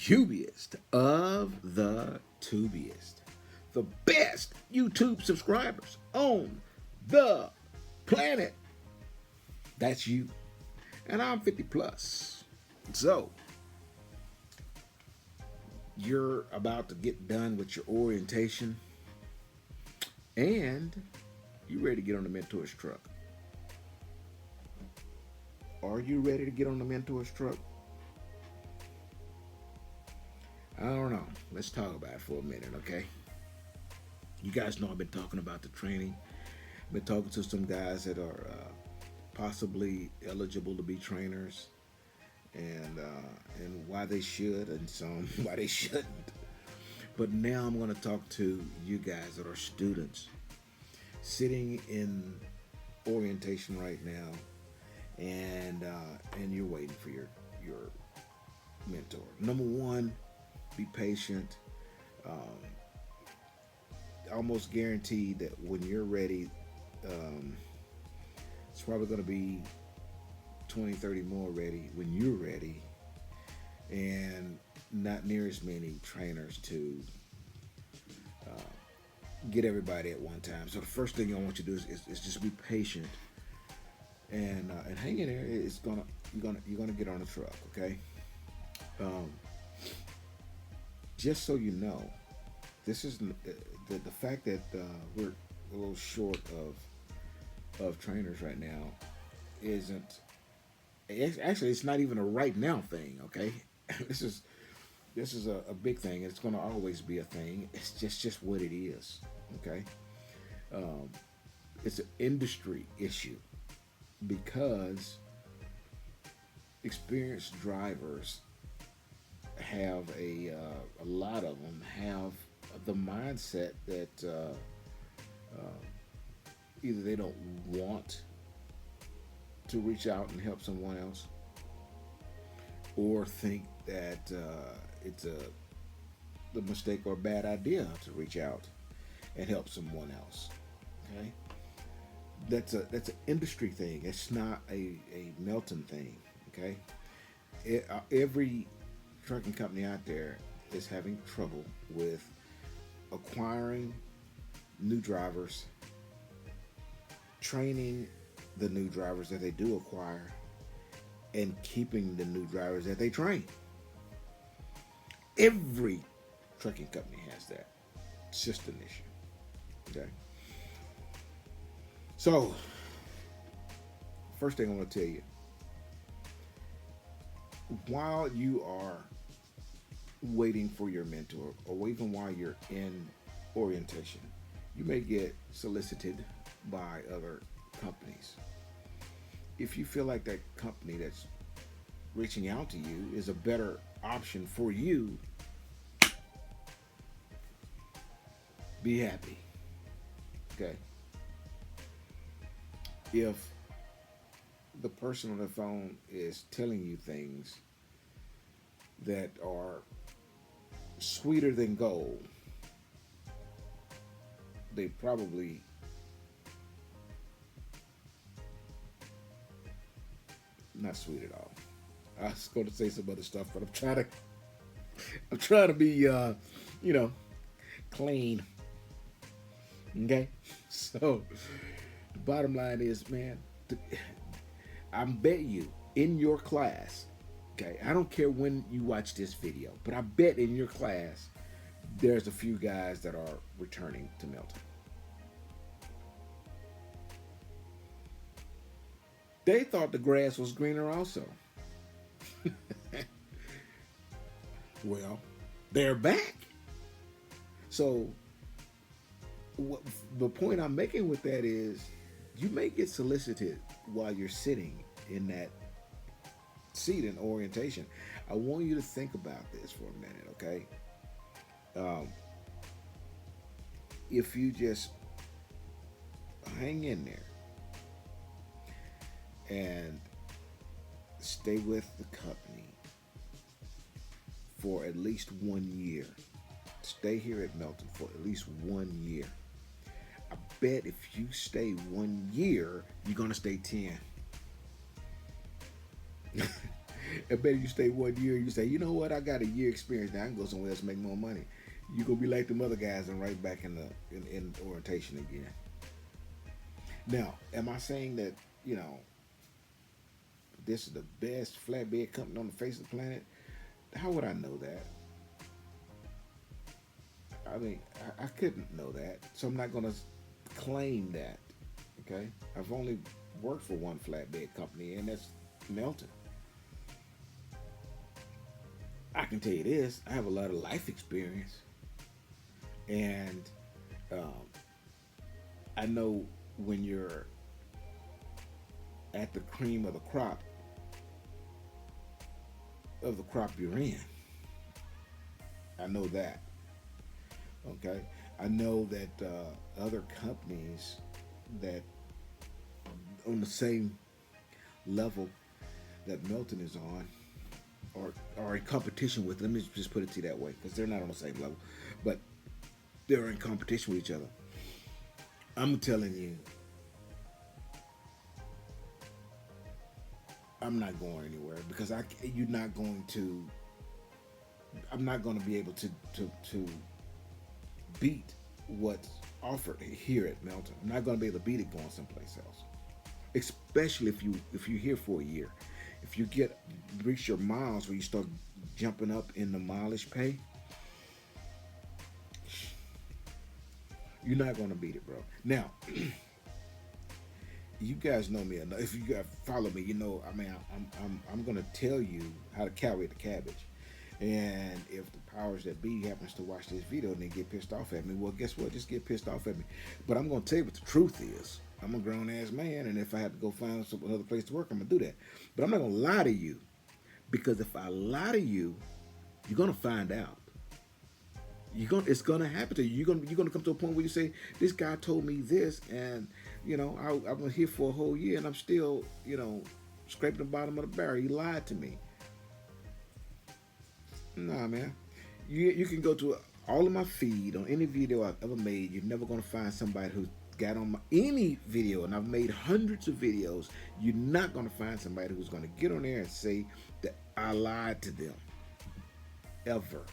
tubiest of the tubiest, the best YouTube subscribers on the planet. That's you. And I'm 50 plus. So, you're about to get done with your orientation and you're ready to get on the mentor's truck. Are you ready to get on the mentor's truck? I don't know. Let's talk about it for a minute, okay? You guys know I've been talking about the training. I've been talking to some guys that are possibly eligible to be trainers, and why they should, and some why they shouldn't. But now I'm going to talk to you guys that are students sitting in orientation right now, and you're waiting for your mentor. Number one, be patient. Almost guaranteed that when you're ready, it's probably going to be 20, 30 more ready when you're ready, and not near as many trainers to get everybody at one time. So the first thing I want you to do is just be patient and hang in there. You're gonna get on the truck, okay? Just so you know, this is the fact that we're a little short of trainers right now isn't. Actually, it's not even a right now thing, okay? This is a big thing. It's going to always be a thing. It's just what it is, okay? It's an industry issue because experienced drivers have a lot of them have the mindset that either they don't want to reach out and help someone else, or think that it's the mistake or a bad idea to reach out and help someone else. Okay, that's an industry thing. It's not a Melton thing. Okay, every trucking company out there is having trouble with acquiring new drivers, training the new drivers that they do acquire, and keeping the new drivers that they train. Every trucking company has that. It's just an issue. Okay. So, first thing I want to tell you, while you are waiting for your mentor, or even while you're in orientation, you may get solicited by other companies. If you feel like that company that's reaching out to you is a better option for you, be happy. Okay. If the person on the phone is telling you things that are sweeter than gold, they probably not sweet at all. I was going to say some other stuff, but I'm trying to be, clean. Okay, so the bottom line is, man, I bet you in your class, okay, I don't care when you watch this video, but I bet in your class there's a few guys that are returning to Melton. They thought the grass was greener also. Well, they're back. So the point I'm making with that is, you may get solicited while you're sitting in that seat in orientation. I want you to think about this for a minute, okay? If you just hang in there and stay with the company for at least 1 year, stay here at Melton for at least 1 year, I bet if you stay 1 year, you're going to stay 10. I bet you stay 1 year. You say, you know what? I got a year experience now. I can go somewhere else and make more money. You gonna be like them other guys and right back in in orientation again. Now, am I saying that this is the best flatbed company on the face of the planet? How would I know that? I mean, I couldn't know that, so I'm not gonna claim that. Okay, I've only worked for one flatbed company, and that's Melton. I can tell you this: I have a lot of life experience, and um, I know when you're at the cream of the crop you're in. I know that. Okay, I know that other companies that on the same level that Melton is on are in competition with. Let me just put it to you that way, because they're not on the same level, but they're in competition with each other. I'm telling you, I'm not going anywhere because you're not going to. I'm not going to be able to beat what's offered here at Melton. I'm not going to be able to beat it going someplace else. Especially if you're here for a year, if you reach your miles where you start jumping up in the mileage pay, you're not going to beat it, bro. Now, you guys know me enough. If you guys follow me, you know. I mean, I'm going to tell you how to carry the cabbage. And if the powers that be happens to watch this video and they get pissed off at me, well, guess what? Just get pissed off at me. But I'm going to tell you what the truth is. I'm a grown ass man, and if I have to go find another place to work, I'm going to do that. But I'm not going to lie to you, because if I lie to you, you're going to find out. It's going to happen to you. You're going to come to a point where you say, this guy told me this, and I've been here for a whole year, and I'm still scraping the bottom of the barrel. He lied to me. Nah, man. You can go to all of my feed on any video I've ever made. You're never going to find somebody who got on any video, and I've made hundreds of videos. You're not going to find somebody who's going to get on there and say that I lied to them. Ever.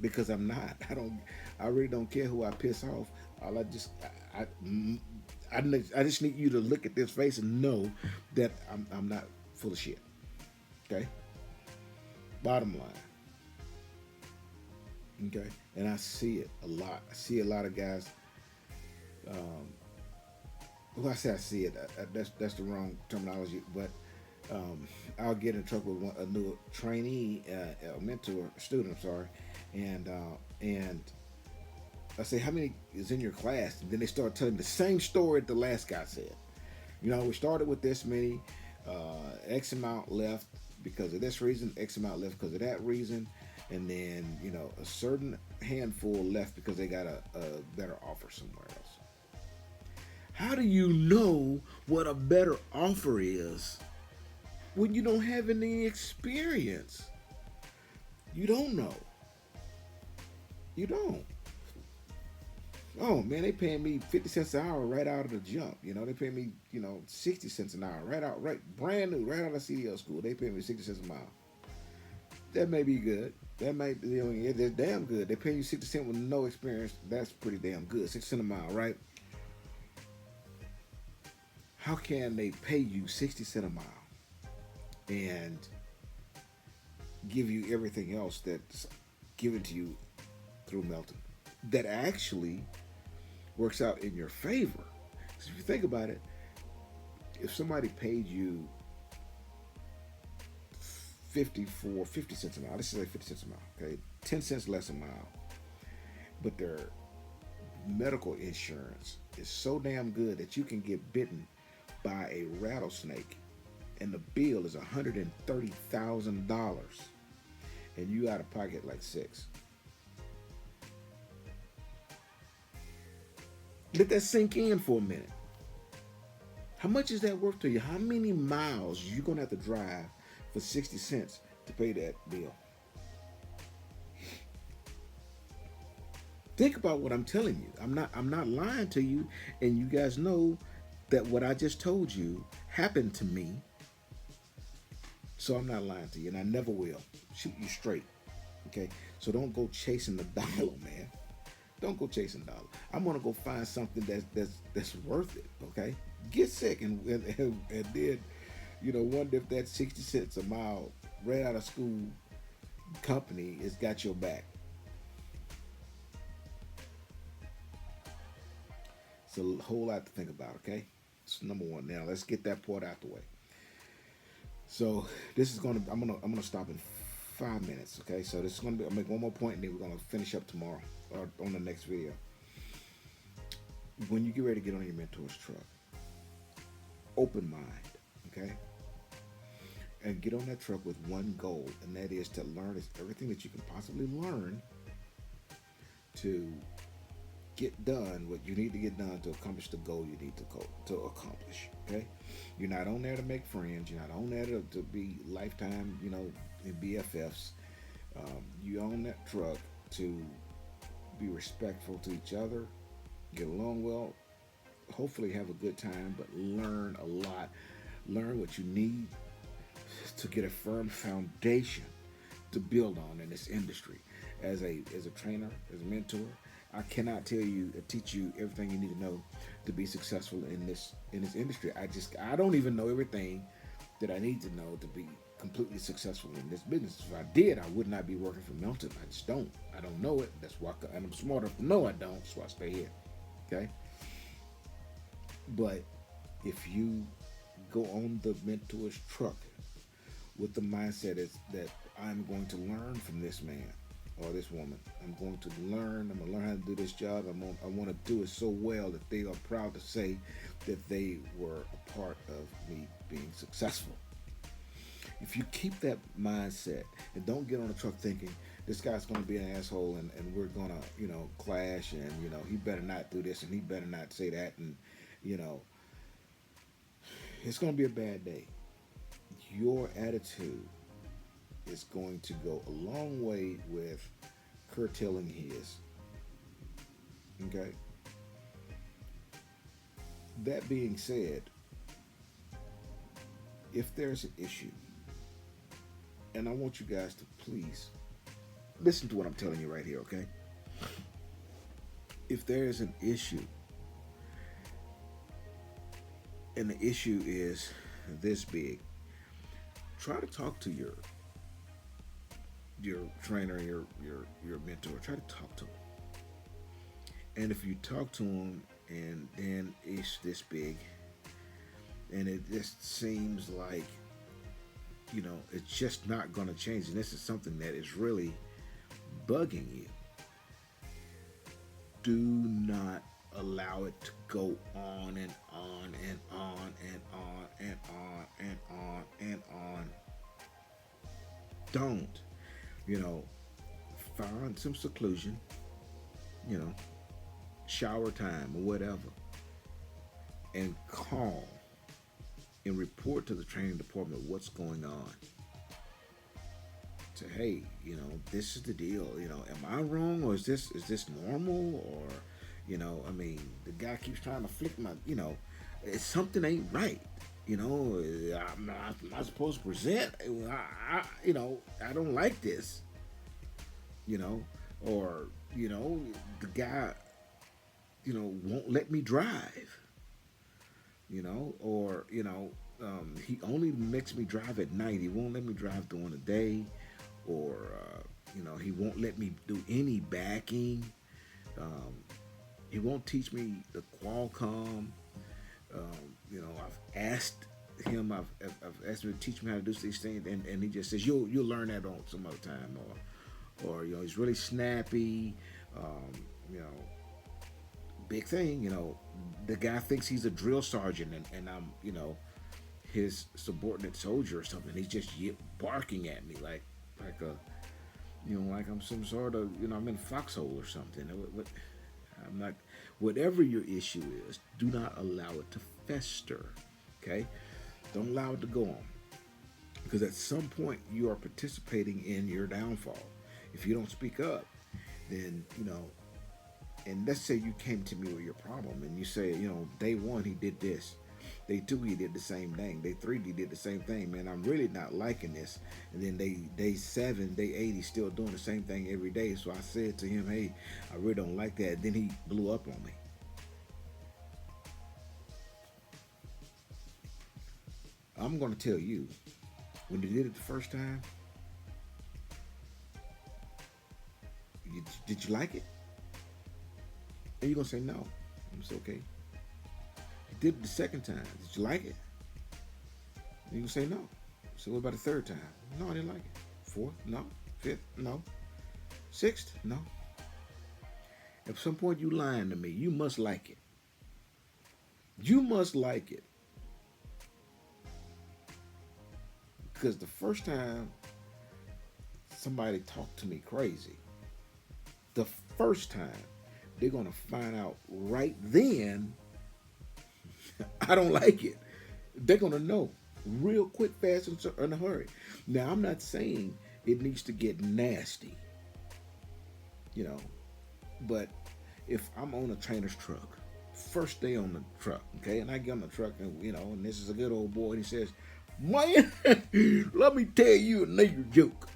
Because I'm not. I really don't care who I piss off. I just need you to look at this face and know that I'm not full of shit. Okay? Bottom line. Okay? And I see it a lot. I see a lot of guys. Well, I say I see it. That's the wrong terminology, but I'll get in trouble with a new trainee, a mentor, student. I'm sorry, and I say, how many is in your class? And then they start telling the same story that the last guy said. We started with this many, X amount left because of this reason, X amount left because of that reason, and then a certain handful left because they got a better offer somewhere else. How do you know what a better offer is when you don't have any experience? You don't know. You don't. Oh man, they paying me 50 cents an hour right out of the jump. They pay me 60 cents an hour right brand new, right out of CDL school. They pay me 60 cents a mile. That may be good. That might be that's damn good. They pay you 60 cents with no experience. That's pretty damn good. 60 cents a mile, right? How can they pay you 60 cents a mile and give you everything else that's given to you through Melton that actually works out in your favor? Because if you think about it, if somebody paid you 50 cents a mile, let's say 50 cents a mile, okay, 10 cents less a mile, but their medical insurance is so damn good that you can get bitten by a rattlesnake and the bill is $130,000 and you out of pocket like $6. Let that sink in for a minute. How much is that worth to you? How many miles you gonna have to drive for 60 cents to pay that bill? Think about what I'm telling you. I'm not lying to you, and you guys know that what I just told you happened to me. So I'm not lying to you, and I never will. Shoot you straight. Okay? So don't go chasing the dollar, man. Don't go chasing dollar. I'm gonna go find something that's worth it. Okay? Get sick and then, wonder if that 60 cents a mile right out of school company has got your back. It's a whole lot to think about. Okay? So number one. Now let's get that part out the way. So this is gonna. I'm gonna stop in 5 minutes. Okay. So this is gonna be. I'll make one more point, and then we're gonna finish up tomorrow or on the next video. When you get ready to get on your mentor's truck, open mind. Okay. And get on that truck with one goal, and that is to learn everything that you can possibly learn to get done what you need to get done to accomplish the goal you need to accomplish. Okay, you're not on there to make friends. You're not on there to be lifetime, BFFs. You own that truck to be respectful to each other, get along well, hopefully have a good time, but learn a lot. Learn what you need to get a firm foundation to build on in this industry. As a trainer, as a mentor, I cannot teach you everything you need to know to be successful in this industry. I don't even know everything that I need to know to be completely successful in this business. If I did, I would not be working for Melton. I just don't. I don't know it. That's why and I'm smart enough to know I don't. So I stay here. Okay. But if you go on the mentor's truck with the mindset that I'm going to learn from this man or this woman. I'm going to learn how to do this job. I want to do it so well that they are proud to say that they were a part of me being successful. If you keep that mindset and don't get on the truck thinking this guy's going to be an asshole and we're going to, clash and, he better not do this and he better not say that and, it's going to be a bad day. Your attitude is going to go a long way with curtailing his. Okay? That being said, if there's an issue, and I want you guys to please listen to what I'm telling you right here, okay? If there is an issue, and the issue is this big, try to talk to your trainer, your mentor. Try to talk to him. And if you talk to him and then it's this big and it just seems like it's just not going to change, and this is something that is really bugging you, do not allow it to go on and on and on and on and on and on and on. Don't. Find some seclusion, shower time or whatever, and call and report to the training department what's going on. Say, hey, this is the deal. Am I wrong, or is this normal, or the guy keeps trying to flick my, it's something ain't right. I'm not supposed to present. I don't like this. Or the guy, won't let me drive. Or he only makes me drive at night. He won't let me drive during the day, or he won't let me do any backing. He won't teach me the Qualcomm. I've asked him. I've asked him to teach me how to do these things, and he just says you'll learn that on some other time, or he's really snappy. Big thing. The guy thinks he's a drill sergeant, and I'm his subordinate soldier or something. He's just barking at me like like I'm some sort of I'm in a foxhole or something. I'm not. Whatever your issue is, do not allow it to fester. Okay, don't allow it to go on, because at some point you are participating in your downfall. If you don't speak up, then and let's say you came to me with your problem and you say, day one he did this, Day 2 he did the same thing. Day 3 he did the same thing. Man, I'm really not liking this. And then day 7, day 8 he's still doing the same thing every day. So I said to him, hey, I really don't like that. Then he blew up on me. I'm gonna tell you, when you did it the first time, did you like it? And you're gonna say no. It's okay. You did it the second time. Did you like it? And you can say no. So what about the third time? No, I didn't like it. Fourth? No. Fifth? No. Sixth? No. At some point you lying to me. You must like it. You must like it. Because the first time somebody talked to me crazy, the first time, they're going to find out right then I don't like it. They're going to know real quick, fast, and in a hurry. Now, I'm not saying it needs to get nasty, but if I'm on a trainer's truck, first day on the truck, okay, and I get on the truck and, and this is a good old boy, and he says, man, let me tell you a nigger joke.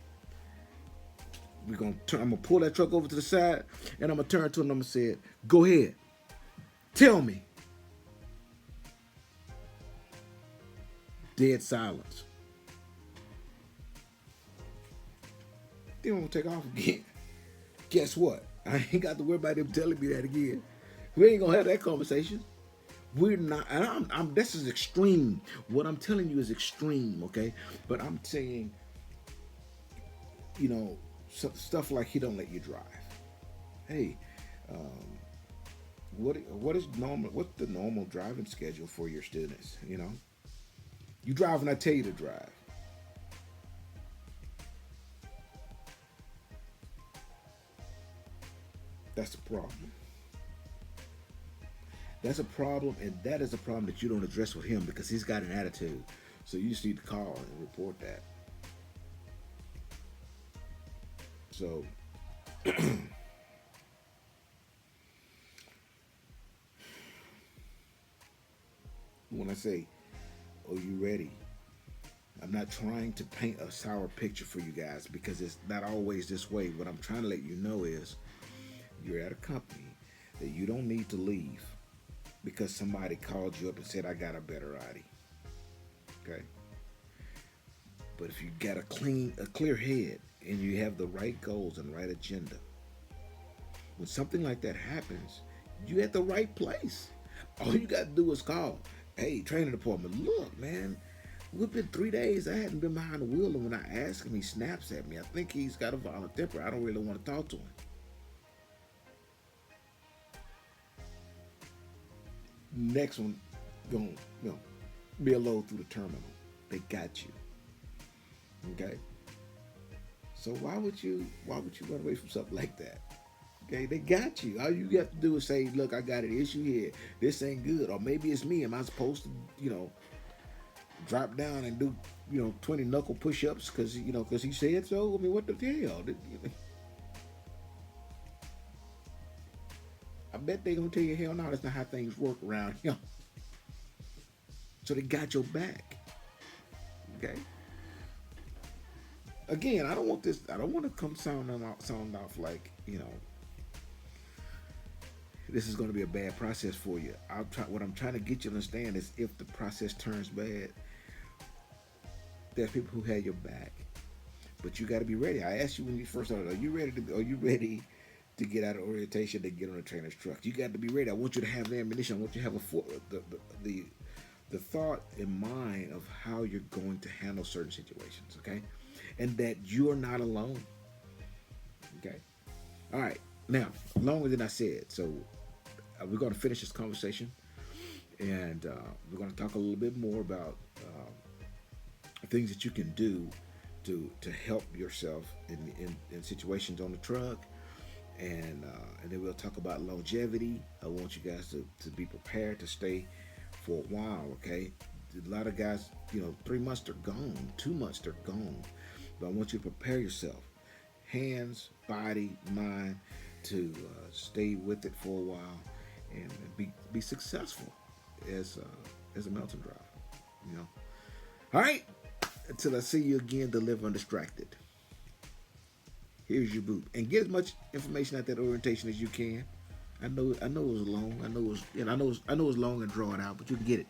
I'm gonna pull that truck over to the side, and I'm gonna turn to him and I'm gonna say, go ahead, tell me. Dead silence. Then I'm gonna take off again. Guess what? I ain't got to worry about them telling me that again. We ain't gonna have that conversation. We're not, and this is extreme. What I'm telling you is extreme, okay? But I'm saying, stuff like he don't let you drive. Hey, what is normal? What's the normal driving schedule for your students? You drive when I tell you to drive. That's the problem. That's a problem, and that is a problem that you don't address with him because he's got an attitude. So you just need to call and report that. So when I say, "Are you ready?" I'm not trying to paint a sour picture for you guys because it's not always this way. What I'm trying to let you know is you're at a company that you don't need to leave because somebody called you up and said, I got a better ID. Okay? But if you got a clear head and you have the right goals and right agenda, when something like that happens, you're at the right place. All you got to do is call. Hey, training department, look, man, we've been 3 days. I hadn't been behind the wheel, and when I ask him, he snaps at me. I think he's got a violent temper. I don't really want to talk to him. Next one, going be a load through the terminal. They got you. Okay. So why would you run away from something like that? Okay, they got you. All you have to do is say, look, I got an issue here. This ain't good. Or maybe it's me. Am I supposed to, drop down and do, 20 knuckle push-ups because he said so? I mean, what the hell? I bet they gonna tell you, hell no, that's not how things work around here. So they got your back. Okay. Again, I don't want to come sound off like, this is going to be a bad process for you. What I'm trying to get you to understand is if the process turns bad, there's people who have your back. But you got to be ready. I asked you when you first started, are you ready to get out of orientation to get on a trainer's truck? You got to be ready. I want you to have the ammunition. I want you to have the thought in mind of how you're going to handle certain situations, okay? And that you're not alone, okay? All right. Now, longer than I said, so we're going to finish this conversation, and we're going to talk a little bit more about things that you can do to help yourself in situations on the truck, and then we'll talk about longevity. I want you guys to be prepared to stay for a while, okay? A lot of guys, 3 months they're gone, 2 months they're gone, but I want you to prepare yourself, hands, body, mind, to stay with it for a while and be successful as as a Melton driver. You know. All right. Until I see you again, deliver undistracted. Here's your boot, and get as much information at that orientation as you can. I know it was long. I know it was long and drawn out, but you can get it.